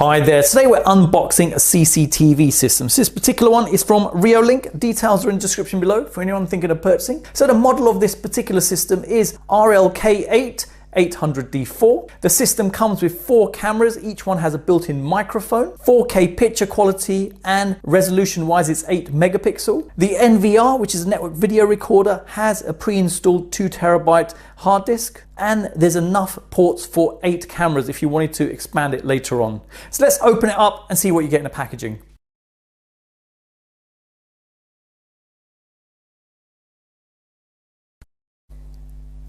Hi there, today we're unboxing a CCTV system. So this particular one is from Reolink. Details are in the description below for anyone thinking of purchasing. So the model of this particular system is RLK8 800D4. The system comes with 4 cameras. Each one has a built-in microphone, 4K picture quality, and resolution wise it's 8 megapixel. The NVR, which is a network video recorder, has a pre-installed 2TB hard disk, and there's enough ports for 8 cameras if you wanted to expand it later on. So let's open it up and see what you get in the packaging.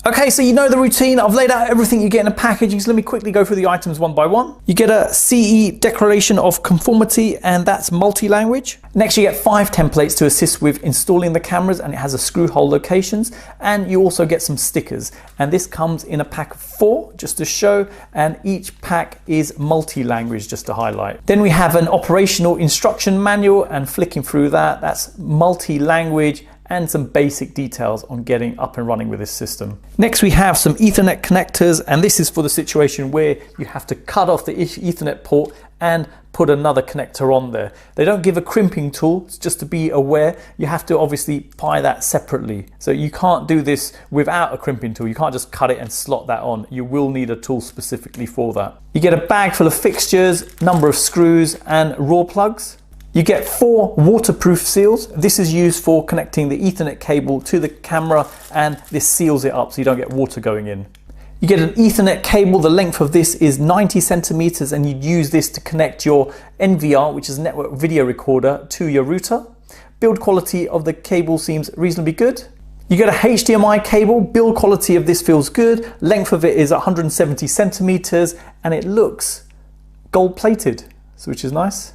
Okay, so you know the routine. I've laid out everything you get in the packaging, so let me quickly go through the items one by one. You get a CE Declaration of Conformity, and that's multi-language. Next, you get 5 templates to assist with installing the cameras, and it has a screw hole locations, and you also get some stickers. And this comes in a pack of 4, just to show, and each pack is multi-language, just to highlight. Then we have an operational instruction manual, and flicking through that, that's multi-language, and some basic details on getting up and running with this system. Next, we have some Ethernet connectors, and this is for the situation where you have to cut off the Ethernet port and put another connector on there. They don't give a crimping tool, just to be aware. You have to obviously buy that separately. So you can't do this without a crimping tool. You can't just cut it and slot that on. You will need a tool specifically for that. You get a bag full of fixtures, number of screws, and raw plugs. You get 4 waterproof seals. This is used for connecting the Ethernet cable to the camera, and this seals it up so you don't get water going in. You get an Ethernet cable. The length of this is 90 centimeters, and you use this to connect your NVR, which is a network video recorder, to your router. Build quality of the cable seems reasonably good. You get a HDMI cable. Build quality of this feels good. Length of it is 170 centimeters, and it looks gold plated, which is nice.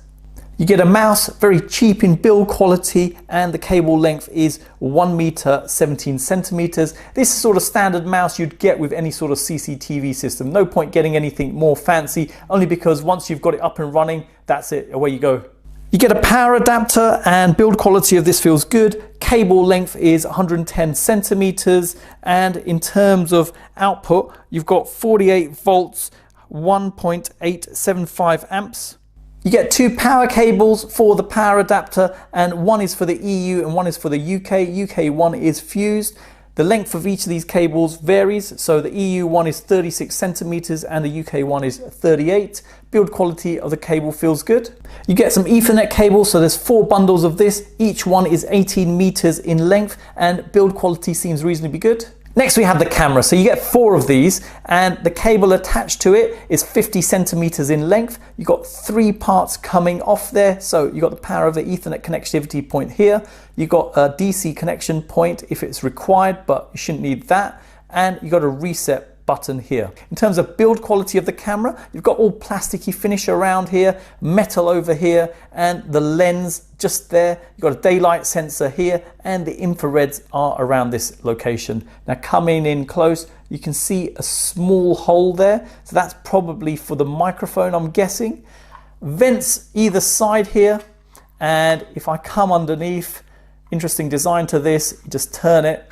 You get a mouse, very cheap in build quality, and the cable length is 1 meter 17 centimeters. This is sort of standard mouse you'd get with any sort of CCTV system. No point getting anything more fancy, only because once you've got it up and running, that's it, away you go. You get a power adapter, and build quality of this feels good. Cable length is 110 centimeters, and in terms of output, you've got 48 volts, 1.875 amps. You get 2 power cables for the power adapter, and one is for the EU and one is for the UK. UK one is fused. The length of each of these cables varies, so the EU one is 36 centimeters and the UK one is 38. Build quality of the cable feels good. You get some Ethernet cables, so there's 4 bundles of this. Each one is 18 meters in length, and build quality seems reasonably good. Next, we have the camera. So you get 4 of these, and the cable attached to it is 50 centimeters in length. You've got 3 parts coming off there. So you've got the power of the Ethernet connectivity point here. You've got a DC connection point if it's required, but you shouldn't need that. And you've got a reset button here. In terms of build quality of the camera, you've got all plasticky finish around here, metal over here, and the lens just there. You've got a daylight sensor here, and the infrareds are around this location. Now coming in close, you can see a small hole there, so that's probably for the microphone, I'm guessing. Vents either side here, and if I come underneath, interesting design to this, you just turn it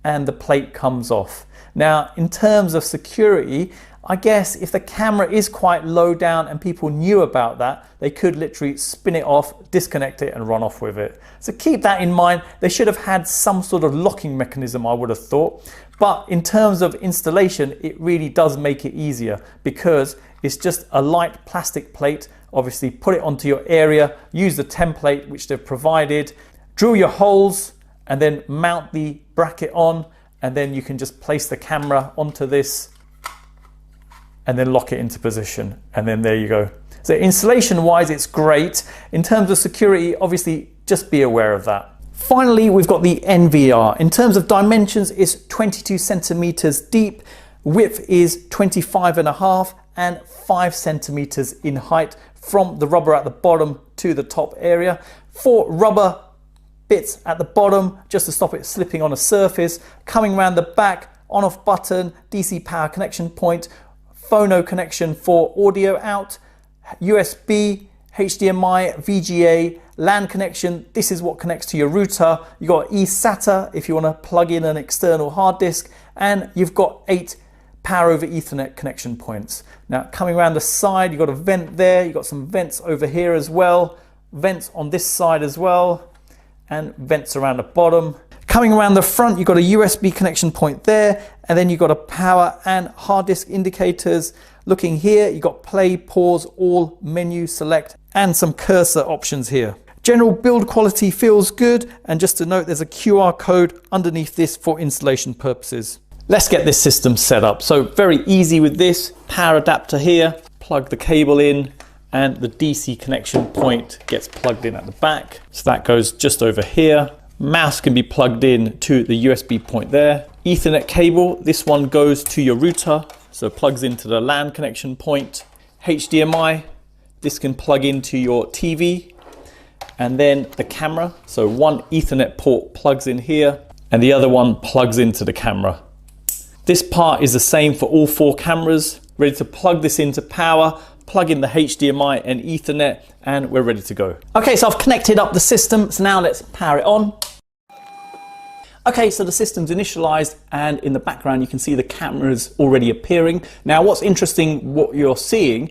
and the plate comes off. Now, in terms of security, I guess if the camera is quite low down and people knew about that, they could literally spin it off, disconnect it, and run off with it. So keep that in mind. They should have had some sort of locking mechanism, I would have thought. But in terms of installation, it really does make it easier, because it's just a light plastic plate. Obviously, put it onto your area, use the template which they've provided, drill your holes, and then mount the bracket on, and then you can just place the camera onto this and then lock it into position, and then there you go. So installation wise, it's great. In terms of security, obviously just be aware of that. Finally, we've got the NVR. In terms of dimensions, it's 22 centimeters deep, width is 25.5 and 5 centimeters in height from the rubber at the bottom to the top area. 4 rubber bits at the bottom just to stop it slipping on a surface. Coming around the back, on off button, DC power connection point, phono connection for audio out, USB, HDMI, VGA, LAN connection. This is what connects to your router. You've got eSATA if you want to plug in an external hard disk, and you've got 8 power over Ethernet connection points. Now coming around the side, you've got a vent there, you've got some vents over here as well, vents on this side as well, and vents around the bottom. Coming around the front, you've got a USB connection point there, and then you've got a power and hard disk indicators. Looking here, you've got play, pause, all, menu, select, and some cursor options here. General build quality feels good, and just to note, there's a QR code underneath this for installation purposes. Let's get this system set up. So very easy with this, power adapter here, plug the cable in, and the DC connection point gets plugged in at the back. So that goes just over here. Mouse can be plugged in to the USB point there. Ethernet cable, this one goes to your router, so plugs into the LAN connection point. HDMI, this can plug into your TV. And then the camera, so one Ethernet port plugs in here, and the other one plugs into the camera. This part is the same for all 4 cameras. Ready to plug this into power, plug in the HDMI and Ethernet, and we're ready to go. Okay, so I've connected up the system, so now let's power it on. Okay, so the system's initialized, and in the background you can see the cameras already appearing. Now what's interesting, what you're seeing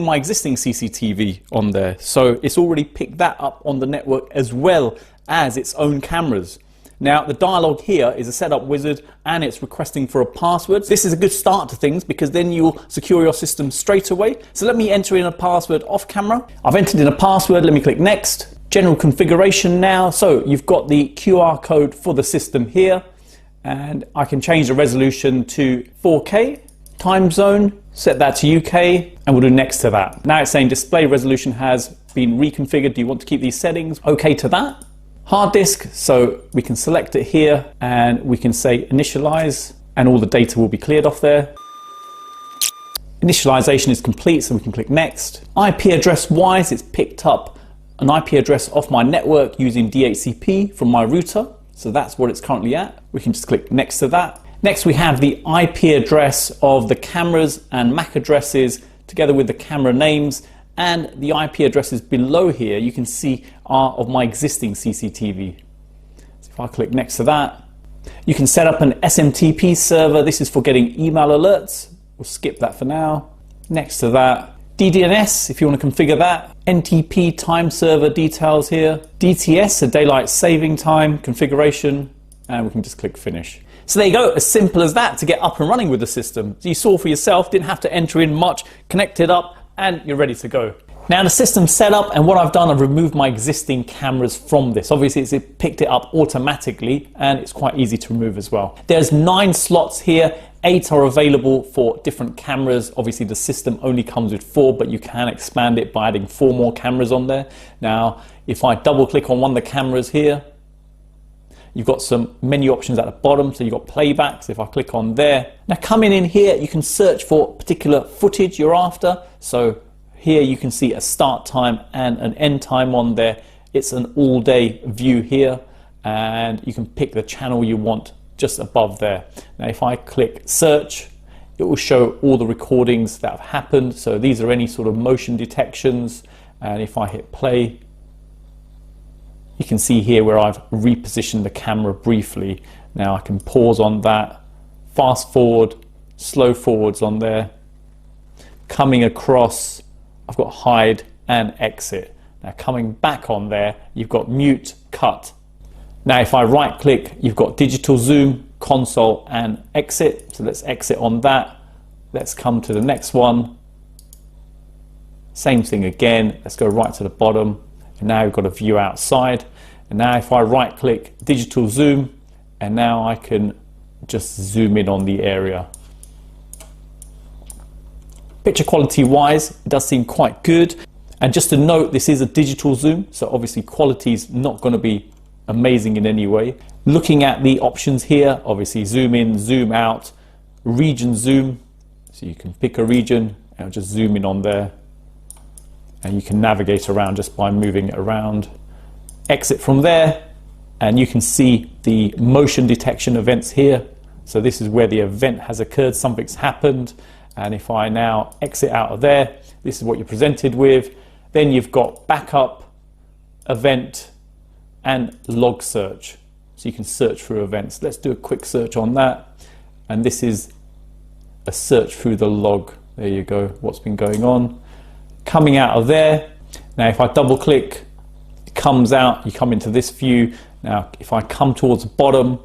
my existing CCTV on there. So it's already picked that up on the network as well as its own cameras. Now the dialog here is a setup wizard, and it's requesting for a password. This is a good start to things because then you'll secure your system straight away. So let me enter in a password off camera. I've entered in a password, let me click next. General configuration now. So you've got the QR code for the system here, and I can change the resolution to 4K. Time zone, set that to UK, and we'll do next to that. Now it's saying display resolution has been reconfigured. Do you want to keep these settings? Okay to that. Hard disk, so we can select it here and we can say initialize, and all the data will be cleared off there. Initialization is complete, so we can click next. IP address wise, it's picked up an IP address off my network using DHCP from my router. So that's what it's currently at. We can just click next to that. Next we have the IP address of the cameras and MAC addresses together with the camera names, and the IP addresses below here you can see are of my existing CCTV. So if I click next to that, you can set up an SMTP server. This is for getting email alerts. We'll skip that for now. Next to that, DDNS, if you want to configure that. NTP time server details here. DTS, a daylight saving time configuration, and we can just click finish. So there you go, as simple as that to get up and running with the system. So you saw for yourself, didn't have to enter in much, connect it up, and you're ready to go. Now the system's set up, and what I've done, I've removed my existing cameras from this. Obviously it's picked it up automatically, and it's quite easy to remove as well. There's 9 slots here, 8 are available for different cameras. Obviously the system only comes with 4, but you can expand it by adding 4 more cameras on there. Now if I double click on one of the cameras here, you've got some menu options at the bottom, so you've got playback. So if I click on there, now coming in here, you can search for particular footage you're after. So here you can see a start time and an end time on there. It's an all day view here, and you can pick the channel you want just above there. Now if I click search, it will show all the recordings that have happened. So these are any sort of motion detections, and if I hit play, you can see here where I've repositioned the camera briefly. Now I can pause on that, fast forward, slow forwards on there. Coming across, I've got hide and exit. Now coming back on there, you've got mute, cut. Now if I right click, you've got digital zoom, console and exit. So let's exit on that. Let's come to the next one. Same thing again, let's go right to the bottom. And now we've got a view outside. And now if I right click, digital zoom, and now I can just zoom in on the area. Picture quality wise, it does seem quite good. And just to note, this is a digital zoom, so obviously quality is not going to be amazing in any way. Looking at the options here, obviously zoom in, zoom out, region zoom. So you can pick a region and just zoom in on there. And you can navigate around just by moving it around. Exit from there, and you can see the motion detection events here. So this is where the event has occurred, something's happened. And if I now exit out of there, this is what you're presented with. Then you've got backup, event, and log search. So you can search through events. Let's do a quick search on that. And this is a search through the log. There you go, what's been going on. Coming out of there, now if I double click, it comes out, you come into this view. Now if I come towards the bottom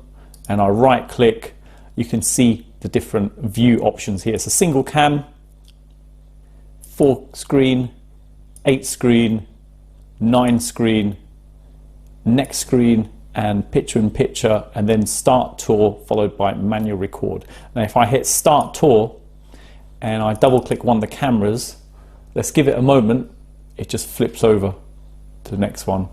and I right click, you can see the different view options here. It's a single cam, 4 screen, 8 screen, 9 screen, next screen, and picture in picture, and then start tour followed by manual record. Now if I hit start tour and I double click one of the cameras, let's give it a moment, it just flips over to the next one.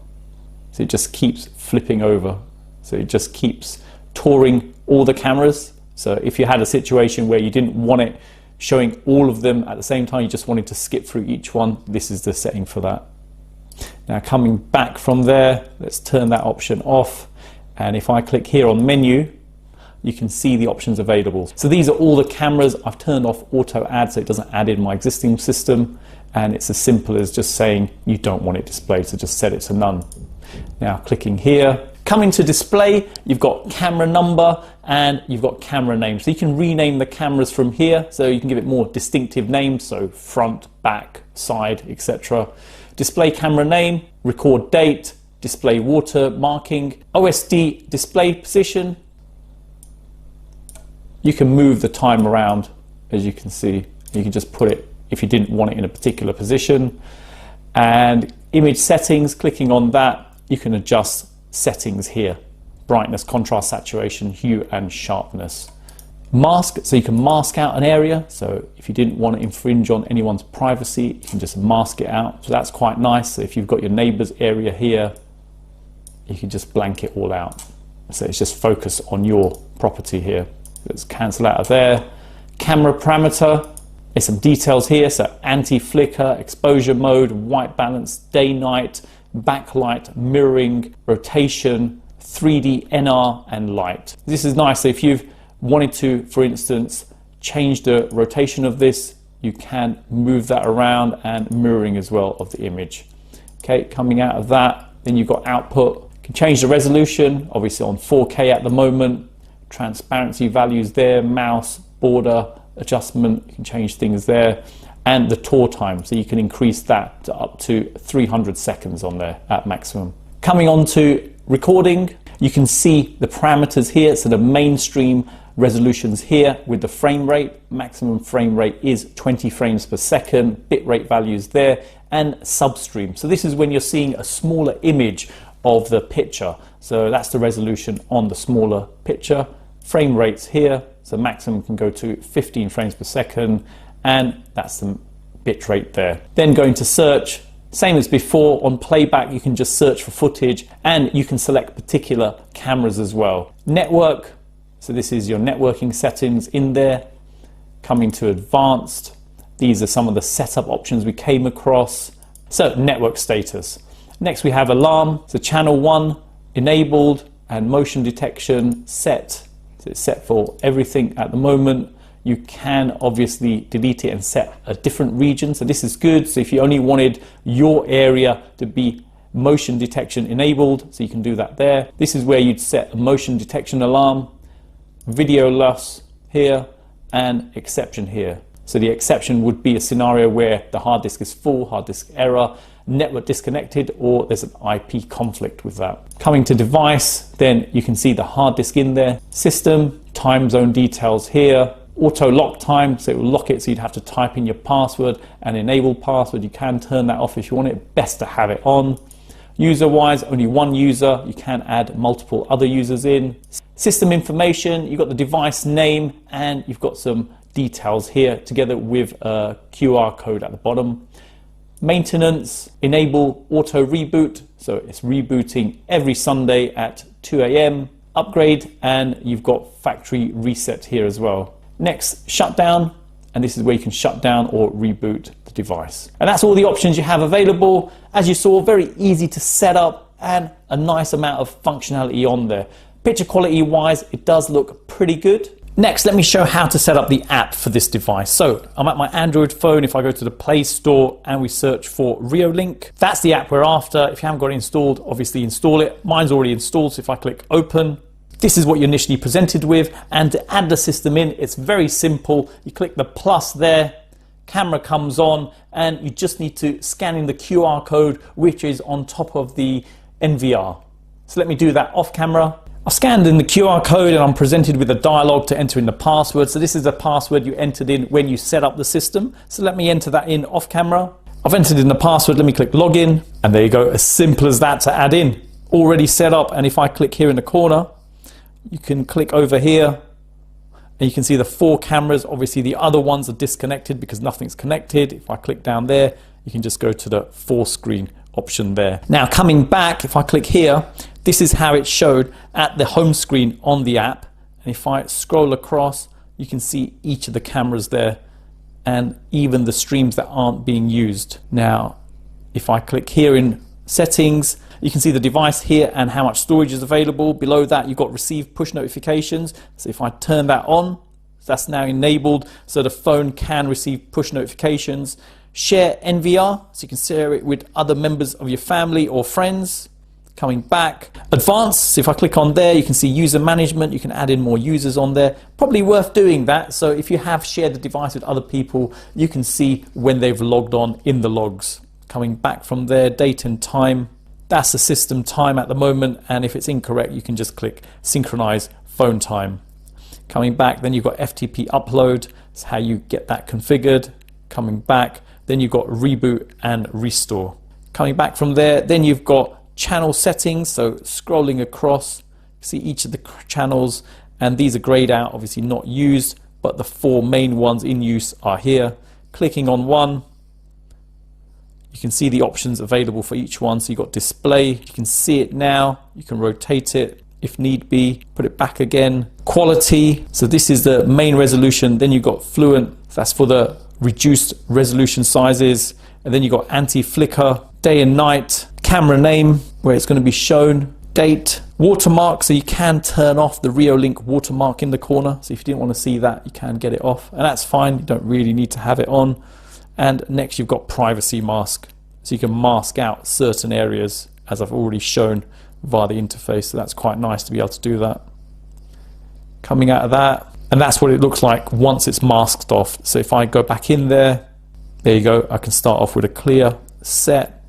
So it just keeps flipping over. So it just keeps touring all the cameras. So if you had a situation where you didn't want it showing all of them at the same time, you just wanted to skip through each one, this is the setting for that. Now coming back from there, let's turn that option off. And if I click here on menu, you can see the options available. So these are all the cameras. I've turned off auto add so it doesn't add in my existing system. And it's as simple as just saying you don't want it displayed, so just set it to none. Now clicking here, coming to display, you've got camera number and you've got camera name. So you can rename the cameras from here, so you can give it more distinctive names, so front, back, side, etc. Display camera name, record date, display water marking, OSD display position. You can move the time around, as you can see. You can just put it if you didn't want it in a particular position. And image settings, clicking on that, you can adjust settings here. Brightness, contrast, saturation, hue and sharpness. Mask, so you can mask out an area. So if you didn't want to infringe on anyone's privacy, you can just mask it out. So that's quite nice. So if you've got your neighbor's area here, you can just blank it all out. So it's just focus on your property here. Let's cancel out of there. Camera parameter, there's some details here. So anti-flicker, exposure mode, white balance, day night, backlight, mirroring, rotation, 3D NR and light. This is nice. So if you've wanted to, for instance, change the rotation of this, you can move that around, and mirroring as well of the image. Okay, coming out of that, then you've got output. You can change the resolution, obviously on 4K at the moment. Transparency values there, mouse, border adjustment, you can change things there. And the tour time, so you can increase that to up to 300 seconds on there at maximum. Coming on to recording, you can see the parameters here. So the mainstream resolutions here with the frame rate. Maximum frame rate is 20 frames per second, bitrate values there, and substream. So this is when you're seeing a smaller image of the picture. So that's the resolution on the smaller picture. Frame rates here, so maximum can go to 15 frames per second, and that's the bitrate there. Then going to search, same as before on playback, you can just search for footage and you can select particular cameras as well. Network, so this is your networking settings in there. Coming to advanced, these are some of the setup options we came across. So network status. Next we have alarm, so channel 1 enabled and motion detection set. So it's set for everything at the moment. You can obviously delete it and set a different region. So this is good. So if you only wanted your area to be motion detection enabled, so you can do that there. This is where you'd set a motion detection alarm, video loss here, and exception here. So the exception would be a scenario where the hard disk is full, hard disk error, network disconnected, or there's an IP conflict with that. Coming to device, then you can see the hard disk in there. System, time zone details here. Auto lock time, so it will lock it, so you'd have to type in your password and enable password. You can turn that off if you want it, best to have it on. User wise, only one user, you can add multiple other users in. System information, you've got the device name and you've got some details here together with a QR code at the bottom. Maintenance, enable auto reboot, so it's rebooting every Sunday at 2 AM. Upgrade, and you've got factory reset here as well. Next, shutdown, and this is where you can shut down or reboot the device. And that's all the options you have available. As you saw, very easy to set up and a nice amount of functionality on there. Picture quality wise, it does look pretty good. Next, let me show how to set up the app for this device. So I'm at my Android phone. If I go to the Play Store and we search for Reolink, that's the app we're after. If you haven't got it installed, obviously install it. Mine's already installed, so if I click open, This is what you're initially presented with, and to add the system in, it's very simple. You click the plus there, camera comes on, and you just need to scan in the QR code, which is on top of the NVR. So let me do that off camera. I've scanned in the QR code and I'm presented with a dialog to enter in the password. So this is the password you entered in when you set up the system. So let me enter that in off camera. I've entered in the password, let me click login, and there you go, as simple as that to add in. Already set up, and if I click here in the corner, you can click over here and you can see the 4 cameras. Obviously the other ones are disconnected because nothing's connected. If I click down there, you can just go to the 4 screen option there. Now coming back, if I click here, this is how it showed at the home screen on the app. And if I scroll across, you can see each of the cameras there and even the streams that aren't being used. Now, if I click here in settings, you can see the device here and how much storage is available. Below that, you've got receive push notifications. So if I turn that on, that's now enabled, so the phone can receive push notifications. Share NVR, so you can share it with other members of your family or friends. Coming back, advanced, so if I click on there, you can see user management, you can add in more users on there. Probably worth doing that, so if you have shared the device with other people, you can see when they've logged on in the logs. Coming back from there, date and time, that's the system time at the moment, and if it's incorrect, you can just click synchronize phone time. Coming back, then you've got FTP upload, that's how you get that configured. Coming back, then you've got reboot and restore. Coming back from there, then you've got channel settings, so scrolling across, see each of the channels, and these are grayed out, obviously not used, but the 4 main ones in use are here. Clicking on one, you can see the options available for each one. So you've got display, you can see it now, you can rotate it if need be, put it back again. Quality, so this is the main resolution, then you've got fluent, so that's for the reduced resolution sizes, and then you've got anti-flicker, day and night, camera name, where it's going to be shown, date, watermark, so you can turn off the Reolink watermark in the corner. So if you didn't want to see that, you can get it off, and that's fine, you don't really need to have it on. And next you've got privacy mask, so you can mask out certain areas, as I've already shown via the interface, so that's quite nice to be able to do that. Coming out of that, and that's what it looks like once it's masked off. So if I go back in there you go, I can start off with a clear set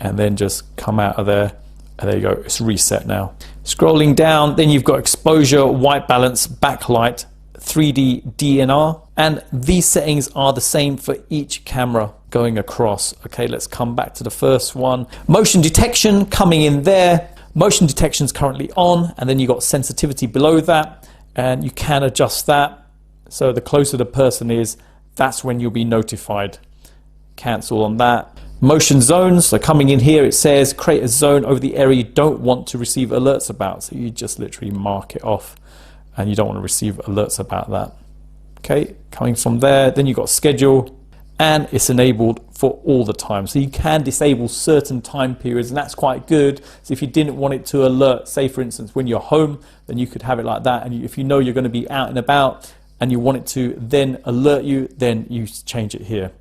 and then just come out of there, and there you go, it's reset now. Scrolling down, then you've got exposure, white balance, backlight, 3D DNR, and these settings are the same for each camera going across. Okay, let's come back to the first one. Motion detection coming in there. Motion detection is currently on, and then you've got sensitivity below that, and you can adjust that. So the closer the person is, that's when you'll be notified. Cancel on that. Motion zones, so coming in here, it says create a zone over the area you don't want to receive alerts about. So you just literally mark it off, and you don't want to receive alerts about that. Okay, coming from there, then you've got schedule, and it's enabled for all the time. So you can disable certain time periods, and that's quite good. So if you didn't want it to alert, say for instance, when you're home, then you could have it like that. And if you know you're going to be out and about and you want it to then alert you, then you change it here.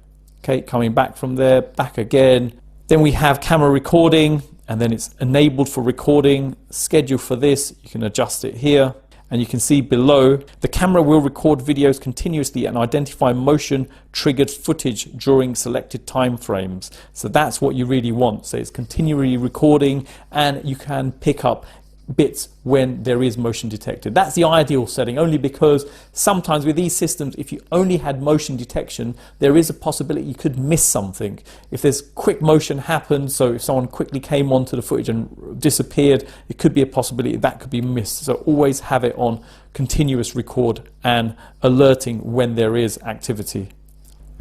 Okay, coming back from there, back again. Then we have camera recording, and then it's enabled for recording. Schedule for this, you can adjust it here. And you can see below, the camera will record videos continuously and identify motion triggered footage during selected time frames. So that's what you really want. So it's continually recording, and you can pick up bits when there is motion detected. That's the ideal setting, only because sometimes with these systems, if you only had motion detection, there is a possibility you could miss something. If there's quick motion happened, so if someone quickly came onto the footage and disappeared, it could be a possibility that could be missed. So always have it on continuous record and alerting when there is activity.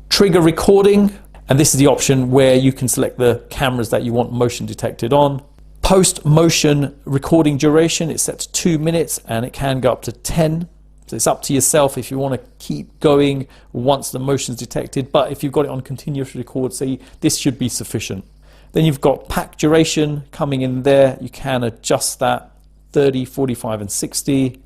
Trigger recording, and this is the option where you can select the cameras that you want motion detected on. Post motion recording duration, it's set to 2 minutes, and it can go up to 10. So it's up to yourself if you want to keep going once the motion is detected, but if you've got it on continuous record, say this should be sufficient. Then you've got pack duration coming in there, you can adjust that, 30, 45 and 60.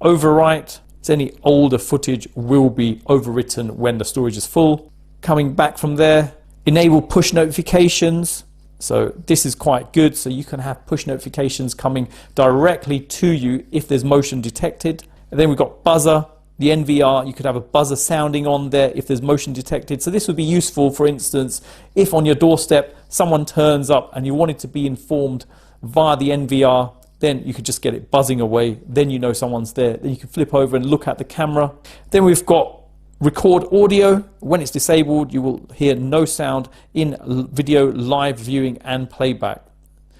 Overwrite, so any older footage will be overwritten when the storage is full. Coming back from there, enable push notifications. So this is quite good. So you can have push notifications coming directly to you if there's motion detected. And then we've got buzzer, the NVR. You could have a buzzer sounding on there if there's motion detected. So this would be useful, for instance, if on your doorstep someone turns up and you wanted to be informed via the NVR, then you could just get it buzzing away. Then you know someone's there. Then you can flip over and look at the camera. Then we've got record audio. When it's disabled, you will hear no sound in video live viewing and playback.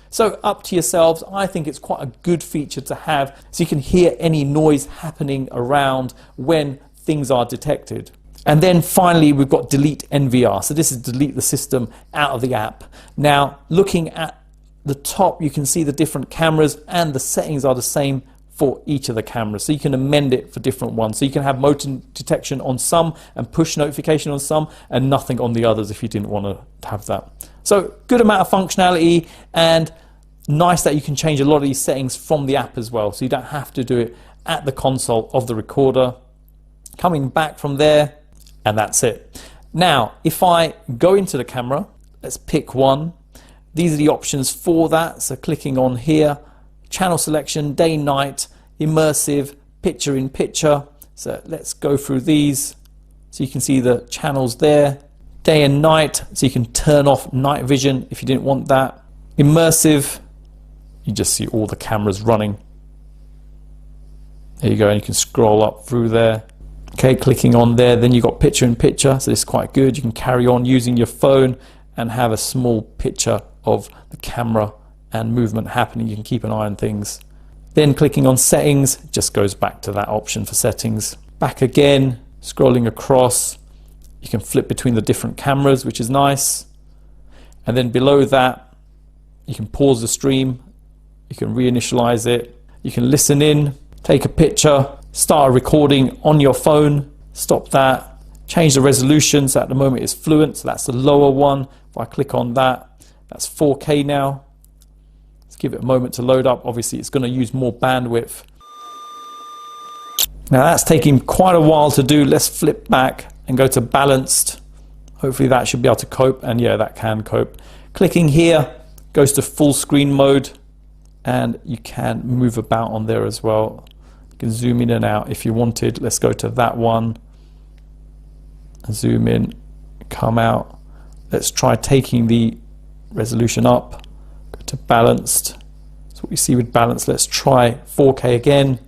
So up to yourselves. I think it's quite a good feature to have, so you can hear any noise happening around when things are detected. And then finally, we've got delete NVR. So this is delete the system out of the app. Now, looking at the top, you can see the different cameras, and the settings are the same for each of the cameras, so you can amend it for different ones. So you can have motion detection on some and push notification on some, and nothing on the others if you didn't want to have that. So good amount of functionality, and nice that you can change a lot of these settings from the app as well, so you don't have to do it at the console of the recorder. Coming back from there, and that's it. Now if I go into the camera, let's pick one. These are the options for that. So clicking on here, channel selection, day, night, immersive, picture in picture. So let's go through these. So you can see the channels there, day and night. So you can turn off night vision if you didn't want that. Immersive, you just see all the cameras running. There you go, and you can scroll up through there. Okay, clicking on there, then you've got picture in picture. So this is quite good. You can carry on using your phone and have a small picture of the camera and movement happening. You can keep an eye on things. Then clicking on settings just goes back to that option for settings. Back again, scrolling across, you can flip between the different cameras, which is nice. And then below that, you can pause the stream, you can reinitialize it, you can listen in, take a picture, start a recording on your phone, stop that, change the resolution. So at the moment it's fluent, so that's the lower one. If I click on that, that's 4K now. Let's give it a moment to load up. Obviously it's going to use more bandwidth. Now that's taking quite a while to do. Let's flip back and go to balanced. Hopefully that should be able to cope, and yeah, that can cope. Clicking here goes to full screen mode, and you can move about on there as well. You can zoom in and out if you wanted. Let's go to that one. Zoom in, come out. Let's try taking the resolution up. Go to balanced. That's what we see with balanced. Let's try 4K again.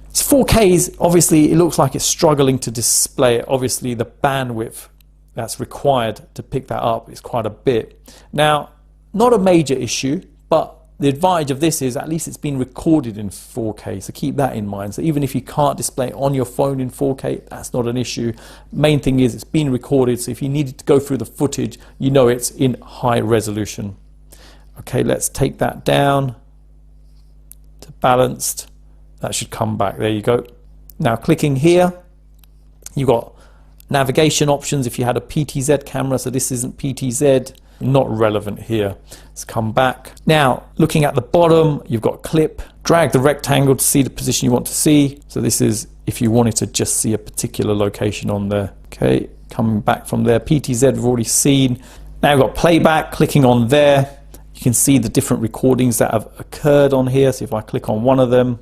It's 4K, obviously it looks like it's struggling to display it. Obviously the bandwidth that's required to pick that up is quite a bit. Now, not a major issue, but the advantage of this is at least it's been recorded in 4K, so keep that in mind. So even if you can't display it on your phone in 4K, that's not an issue. Main thing is it's been recorded, so if you needed to go through the footage, you know it's in high resolution. Okay, let's take that down to balanced. That should come back, there you go. Now clicking here, you've got navigation options if you had a PTZ camera, so this isn't PTZ. Not relevant here. Let's come back. Now, looking at the bottom, you've got clip. Drag the rectangle to see the position you want to see. So this is if you wanted to just see a particular location on there. Okay, coming back from there. PTZ we've already seen. Now we've got playback. Clicking on there, you can see the different recordings that have occurred on here. So if I click on one of them,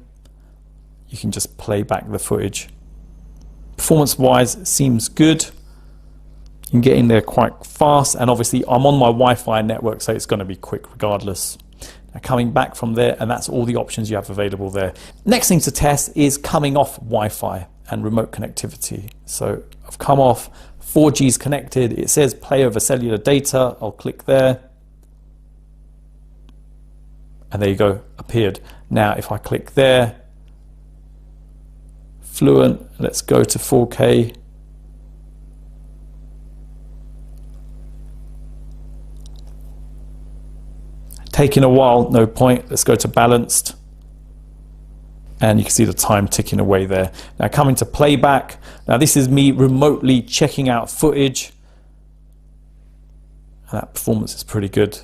you can just play back the footage. Performance-wise, it seems good. You can get in there quite fast, and obviously I'm on my Wi-Fi network, so it's going to be quick regardless. Now coming back from there, and that's all the options you have available there. Next thing to test is coming off Wi-Fi and remote connectivity. So I've come off, 4G is connected, it says play over cellular data, I'll click there. And there you go, appeared. Now if I click there, fluent, let's go to 4K. Taking a while, no point. Let's go to balanced. And you can see the time ticking away there. Now coming to playback. Now this is me remotely checking out footage. And that performance is pretty good.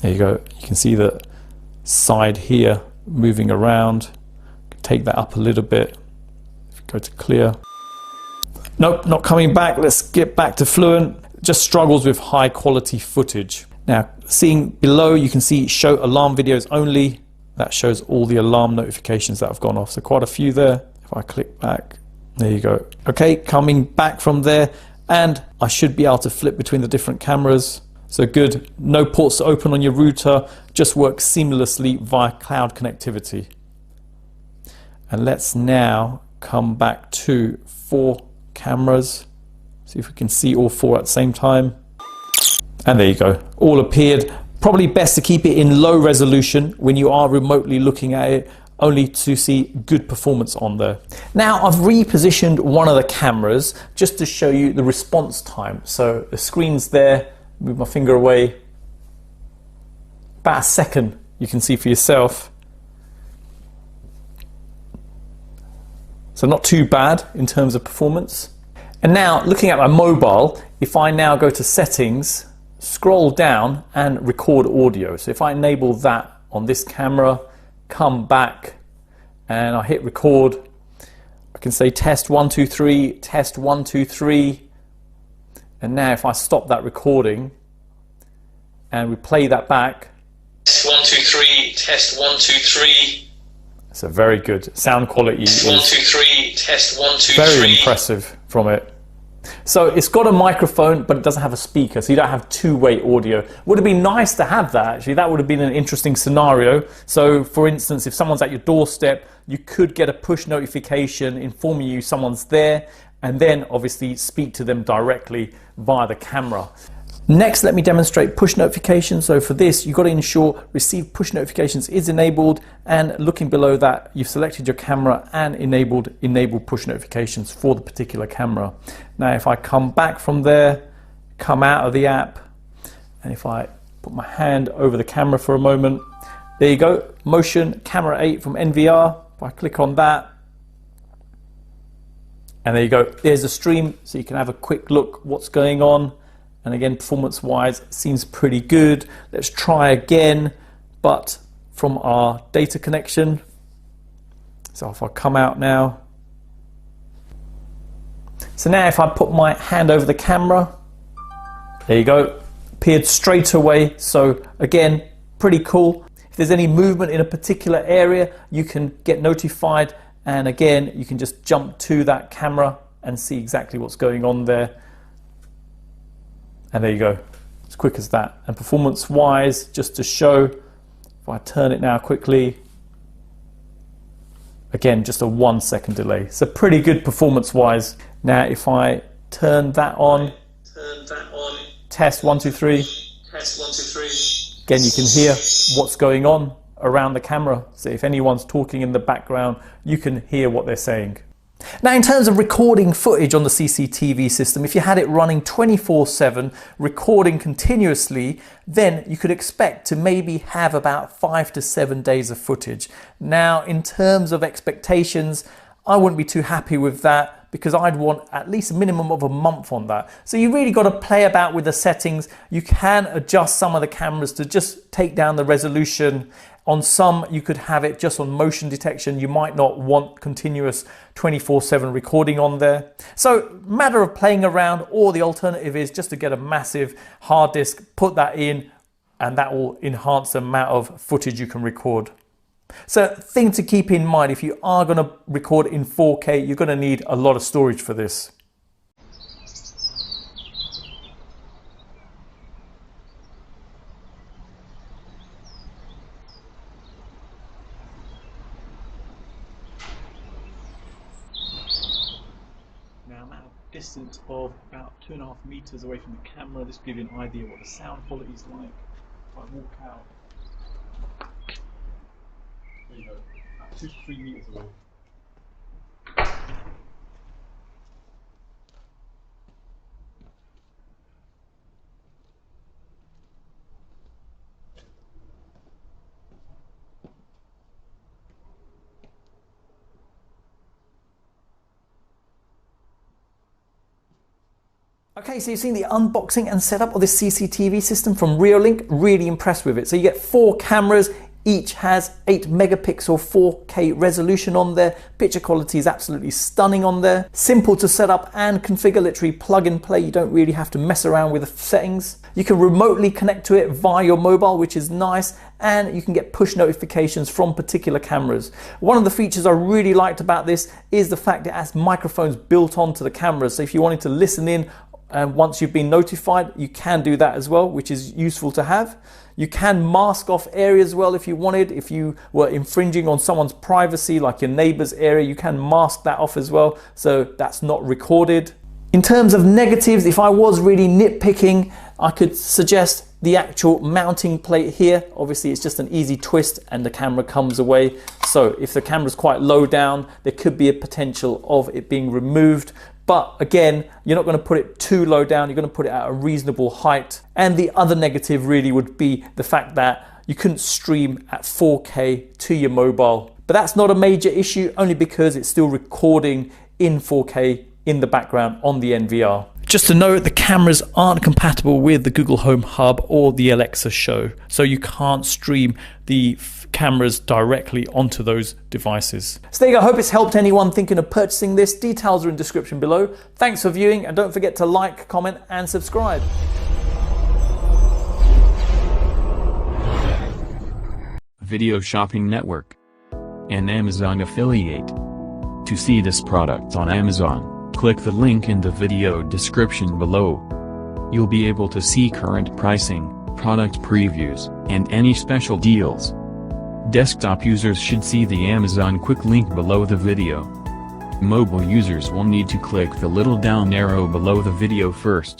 There you go. You can see the side here moving around. Take that up a little bit. If you go to clear. Nope, not coming back. Let's get back to Fluent. Just struggles with high quality footage. Now, seeing below, you can see show alarm videos only. That shows all the alarm notifications that have gone off. So quite a few there. If I click back, there you go. Okay, coming back from there, and I should be able to flip between the different cameras. So good, no ports to open on your router, just works seamlessly via cloud connectivity. And let's now come back to 4 cameras. See if we can see all 4 at the same time. And there you go, all appeared. Probably best to keep it in low resolution when you are remotely looking at it, only to see good performance on there. Now I've repositioned one of the cameras just to show you the response time. So the screen's there, move my finger away, about a second you can see for yourself. So not too bad in terms of performance. And now looking at my mobile, if I now go to settings, scroll down and record audio. So if I enable that on this camera, come back and I hit record, I can say test 1 2 3, test 1 2 3. And now if I stop that recording and we play that back, test 1 2 3, test 1 2 3. So very good sound quality. Test 1 2 3, test 1 2 3. Very impressive from it. So it's got a microphone, but it doesn't have a speaker, so you don't have two-way audio. Would have been nice to have that, actually. That would have been an interesting scenario. So for instance, if someone's at your doorstep, you could get a push notification informing you someone's there, and then obviously speak to them directly via the camera. Next, let me demonstrate push notifications. So for this, you've got to ensure receive push notifications is enabled, and looking below that, you've selected your camera and enabled enable push notifications for the particular camera. Now, if I come back from there, come out of the app, and if I put my hand over the camera for a moment, there you go, motion camera 8 from NVR. If I click on that, and there you go, there's a stream, so you can have a quick look what's going on. And again, performance wise, seems pretty good. Let's try again, but from our data connection. So if I come out now. So now if I put my hand over the camera, there you go, appeared straight away. So again, pretty cool. If there's any movement in a particular area, you can get notified. And again, you can just jump to that camera and see exactly what's going on there. And there you go, as quick as that. And performance wise, just to show, if I turn it now quickly, again, just a 1 second delay. So pretty good performance wise. Now if I turn that on, test 1 2 3, test 1 2 3. Again, you can hear what's going on around the camera. So if anyone's talking in the background, you can hear what they're saying. Now, in terms of recording footage on the CCTV system, if you had it running 24/7, recording continuously, then you could expect to maybe have about 5 to 7 days of footage. Now, in terms of expectations, I wouldn't be too happy with that, because I'd want at least a minimum of a month on that. So you really got to play about with the settings. You can adjust some of the cameras to just take down the resolution. On some, you could have it just on motion detection. You might not want continuous 24/7 recording on there. So matter of playing around, or the alternative is just to get a massive hard disk, put that in, and that will enhance the amount of footage you can record. So thing to keep in mind, if you are going to record in 4K, you're going to need a lot of storage for this. Now I'm at a distance of about 2.5 meters away from the camera. This gives you an idea what the sound quality is like. If I walk out, there you go, about 2 to 3 meters away. Okay, so you've seen the unboxing and setup of this CCTV system from Reolink. Really impressed with it. So you get 4 cameras, Each has 8 megapixel 4K resolution on there. Picture quality is absolutely stunning on there. Simple to set up and configure, literally plug and play. You don't really have to mess around with the settings. You can remotely connect to it via your mobile, which is nice, and you can get push notifications from particular cameras. One of the features I really liked about this is the fact it has microphones built onto the cameras. So if you wanted to listen in once you've been notified, you can do that as well, which is useful to have. You can mask off areas as well if you wanted. If you were infringing on someone's privacy, like your neighbor's area, you can mask that off as well, so that's not recorded. In terms of negatives, if I was really nitpicking, I could suggest the actual mounting plate here. Obviously it's just an easy twist and the camera comes away. So if the camera's quite low down, there could be a potential of it being removed. But again, you're not going to put it too low down, you're going to put it at a reasonable height. And the other negative really would be the fact that you couldn't stream at 4K to your mobile. But that's not a major issue, only because it's still recording in 4K in the background on the NVR. Just to note, the cameras aren't compatible with the Google Home Hub or the Alexa Show, so you can't stream the cameras directly onto those devices. So there you go. I hope it's helped anyone thinking of purchasing this. Details are in the description below. Thanks for viewing, and don't forget to like, comment and subscribe. Video Shopping Network, an Amazon affiliate. To see this product on Amazon, click the link in the video description below. You'll be able to see current pricing, product previews, and any special deals. Desktop users should see the Amazon quick link below the video. Mobile users will need to click the little down arrow below the video first.